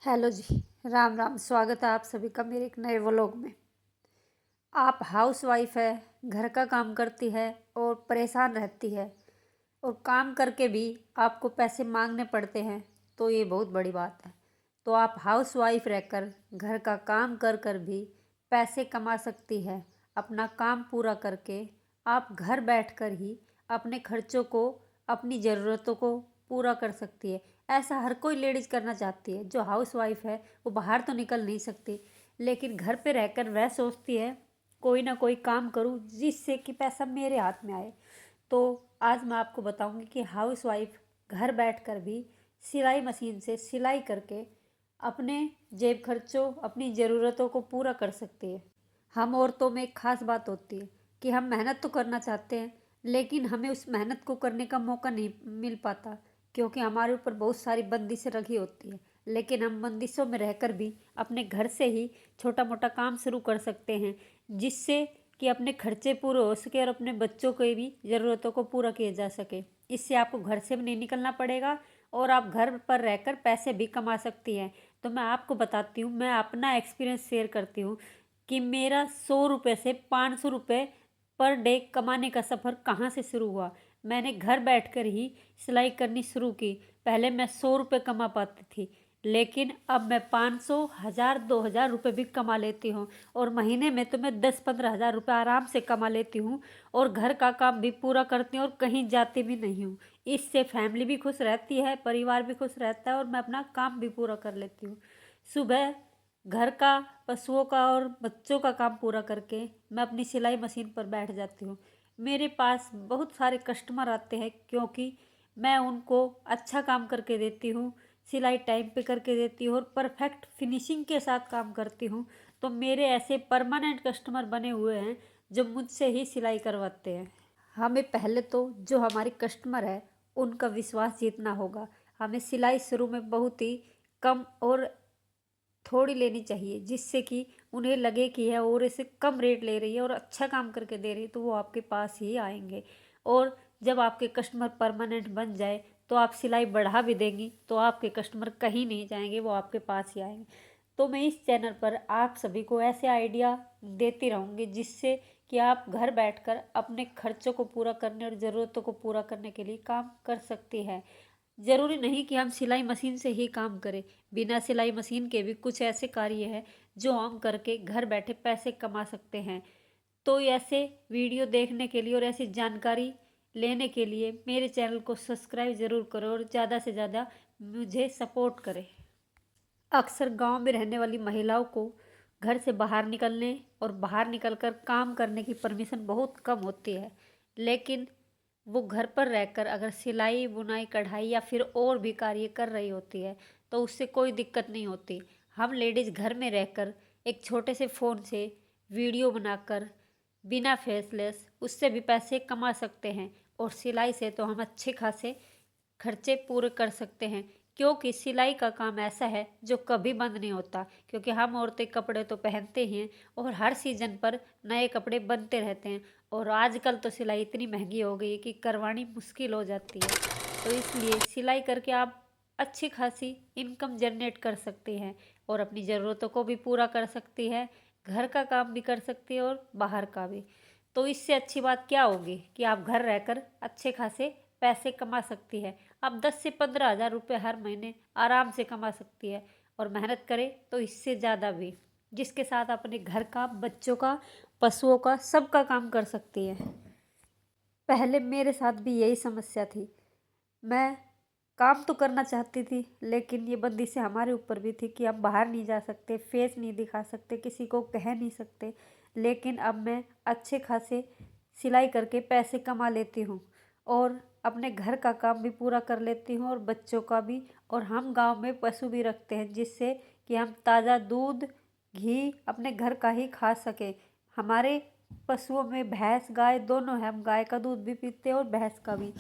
Hello जी। राम राम। स्वागत है आप सभी का मेरे एक नए व्लॉग में। आप हाउस वाइफ है, घर का काम करती है और परेशान रहती है और काम करके भी आपको पैसे मांगने पड़ते हैं, तो ये बहुत बड़ी बात है। तो आप हाउस वाइफ रहकर घर का काम कर कर भी पैसे कमा सकती है। अपना काम पूरा करके आप घर बैठकर ही अपने खर्चों को, अपनी ज़रूरतों को पूरा कर सकती है। ऐसा हर कोई लेडीज़ करना चाहती है। जो हाउस वाइफ है वो बाहर तो निकल नहीं सकती, लेकिन घर पे रहकर वह सोचती है कोई ना कोई काम करूं जिससे कि पैसा मेरे हाथ में आए। तो आज मैं आपको बताऊंगी कि हाउस वाइफ घर बैठकर भी सिलाई मशीन से सिलाई करके अपने जेब खर्चों, अपनी ज़रूरतों को पूरा कर सकती है। हम औरतों में एक खास बात होती है कि हम मेहनत तो करना चाहते हैं, लेकिन हमें उस मेहनत को करने का मौका नहीं मिल पाता, क्योंकि हमारे ऊपर बहुत सारी बंदिशें रखी होती है। लेकिन हम बंदिशों में रहकर भी अपने घर से ही छोटा मोटा काम शुरू कर सकते हैं, जिससे कि अपने खर्चे पूरे हो सके और अपने बच्चों के भी ज़रूरतों को पूरा किया जा सके। इससे आपको घर से भी नहीं निकलना पड़ेगा और आप घर पर रहकर पैसे भी कमा सकती हैं। तो मैं आपको बताती हूँ, मैं अपना एक्सपीरियंस शेयर करती हूँ कि मेरा 100 रुपये से 500 रुपये पर डे कमाने का सफ़र कहाँ से शुरू हुआ। मैंने घर बैठकर ही सिलाई करनी शुरू की। पहले मैं 100 रुपये कमा पाती थी, लेकिन अब मैं 500, 1000, 2000 रुपये भी कमा लेती हूँ। और महीने में तो मैं 10-15 हज़ार रुपये आराम से कमा लेती हूँ और घर का काम भी पूरा करती हूँ और कहीं जाती भी नहीं हूँ। इससे फैमिली भी खुश रहती है, परिवार भी खुश रहता है और मैं अपना काम भी पूरा कर लेती हूँ। सुबह घर का, पशुओं का और बच्चों का काम पूरा करके मैं अपनी सिलाई मशीन पर बैठ जाती हूँ। मेरे पास बहुत सारे कस्टमर आते हैं, क्योंकि मैं उनको अच्छा काम करके देती हूँ, सिलाई टाइम पे करके देती हूँ और परफेक्ट फिनिशिंग के साथ काम करती हूँ। तो मेरे ऐसे परमानेंट कस्टमर बने हुए हैं जो मुझसे ही सिलाई करवाते हैं। हमें पहले तो जो हमारे कस्टमर है उनका विश्वास जीतना होगा। हमें सिलाई शुरू में बहुत ही कम और थोड़ी लेनी चाहिए, जिससे कि उन्हें लगे कि यह और इसे कम रेट ले रही है और अच्छा काम करके दे रही है, तो वो आपके पास ही आएंगे। और जब आपके कस्टमर परमानेंट बन जाए तो आप सिलाई बढ़ा भी देंगी तो आपके कस्टमर कहीं नहीं जाएंगे, वो आपके पास ही आएंगे। तो मैं इस चैनल पर आप सभी को ऐसे आइडिया देती रहूँगी, जिससे कि आप घर बैठकर अपने खर्चों को पूरा करने और ज़रूरतों को पूरा करने के लिए काम कर सकती हैं। ज़रूरी नहीं कि हम सिलाई मशीन से ही काम करें। बिना सिलाई मशीन के भी कुछ ऐसे कार्य हैं जो हम करके घर बैठे पैसे कमा सकते हैं। तो ऐसे वीडियो देखने के लिए और ऐसी जानकारी लेने के लिए मेरे चैनल को सब्सक्राइब ज़रूर करो और ज़्यादा से ज़्यादा मुझे सपोर्ट करें। अक्सर गांव में रहने वाली महिलाओं को घर से बाहर निकलने और बाहर निकलकर काम करने की परमिशन बहुत कम होती है, लेकिन वो घर पर रहकर अगर सिलाई, बुनाई, कढ़ाई या फिर और भी कार्य कर रही होती है तो उससे कोई दिक्कत नहीं होती। हम लेडीज़ घर में रहकर एक छोटे से फ़ोन से वीडियो बनाकर बिना फेसलेस उससे भी पैसे कमा सकते हैं। और सिलाई से तो हम अच्छे खासे खर्चे पूरे कर सकते हैं, क्योंकि सिलाई का काम ऐसा है जो कभी बंद नहीं होता। क्योंकि हम औरतें कपड़े तो पहनते ही हैं और हर सीजन पर नए कपड़े बनते रहते हैं। और आजकल तो सिलाई इतनी महंगी हो गई है कि करवानी मुश्किल हो जाती है। तो इसलिए सिलाई करके आप अच्छी खासी इनकम जनरेट कर सकती हैं और अपनी ज़रूरतों को भी पूरा कर सकती है, घर का काम भी कर सकती है और बाहर का भी। तो इससे अच्छी बात क्या होगी कि आप घर रहकर अच्छे खासे पैसे कमा सकती है। आप 10 से 15 हज़ार रुपये हर महीने आराम से कमा सकती है और मेहनत करें तो इससे ज़्यादा भी, जिसके साथ अपने घर का, बच्चों का, पशुओं का, सबका काम कर सकती है। पहले मेरे साथ भी यही समस्या थी। मैं काम तो करना चाहती थी, लेकिन ये बंदिशें हमारे ऊपर भी थी कि हम बाहर नहीं जा सकते, फेस नहीं दिखा सकते, किसी को कह नहीं सकते। लेकिन अब मैं अच्छे खासे सिलाई करके पैसे कमा लेती हूँ और अपने घर का काम भी पूरा कर लेती हूँ और बच्चों का भी। और हम गांव में पशु भी रखते हैं, जिससे कि हम ताज़ा दूध, घी अपने घर का ही खा सकें। हमारे पशुओं में भैंस, गाय दोनों है। हम गाय का दूध भी पीते हैं और भैंस का भी।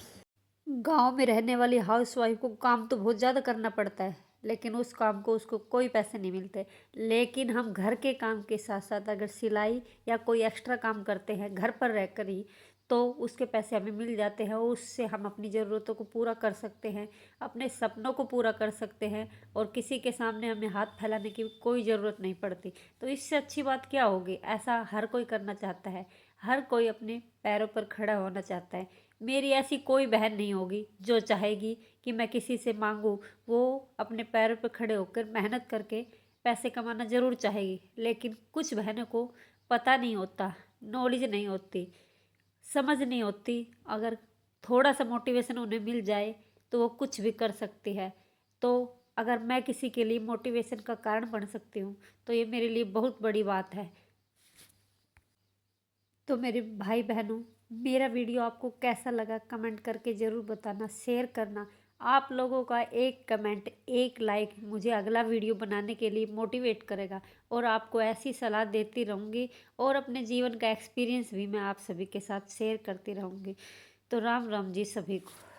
गांव में रहने वाली हाउसवाइफ को काम तो बहुत ज़्यादा करना पड़ता है, लेकिन उस काम को उसको कोई पैसे नहीं मिलते। लेकिन हम घर के काम के साथ साथ अगर सिलाई या कोई एक्स्ट्रा काम करते हैं घर पर रहकर ही, तो उसके पैसे हमें मिल जाते हैं और उससे हम अपनी ज़रूरतों को पूरा कर सकते हैं, अपने सपनों को पूरा कर सकते हैं और किसी के सामने हमें हाथ फैलाने की कोई ज़रूरत नहीं पड़ती। तो इससे अच्छी बात क्या होगी? ऐसा हर कोई करना चाहता है, हर कोई अपने पैरों पर खड़ा होना चाहता है। मेरी ऐसी कोई बहन नहीं होगी जो चाहेगी कि मैं किसी से मांगूँ। वो अपने पैरों पर खड़े होकर मेहनत करके पैसे कमाना ज़रूर चाहेगी, लेकिन कुछ बहनों को पता नहीं होता, नॉलेज नहीं होती, समझ नहीं होती। अगर थोड़ा सा मोटिवेशन उन्हें मिल जाए तो वो कुछ भी कर सकती है। तो अगर मैं किसी के लिए मोटिवेशन का कारण बन सकती हूँ तो ये मेरे लिए बहुत बड़ी बात है। तो मेरे भाई बहनों, मेरा वीडियो आपको कैसा लगा कमेंट करके ज़रूर बताना, शेयर करना। आप लोगों का एक कमेंट, एक लाइक मुझे अगला वीडियो बनाने के लिए मोटिवेट करेगा और आपको ऐसी सलाह देती रहूँगी और अपने जीवन का एक्सपीरियंस भी मैं आप सभी के साथ शेयर करती रहूँगी। तो राम राम जी सभी को।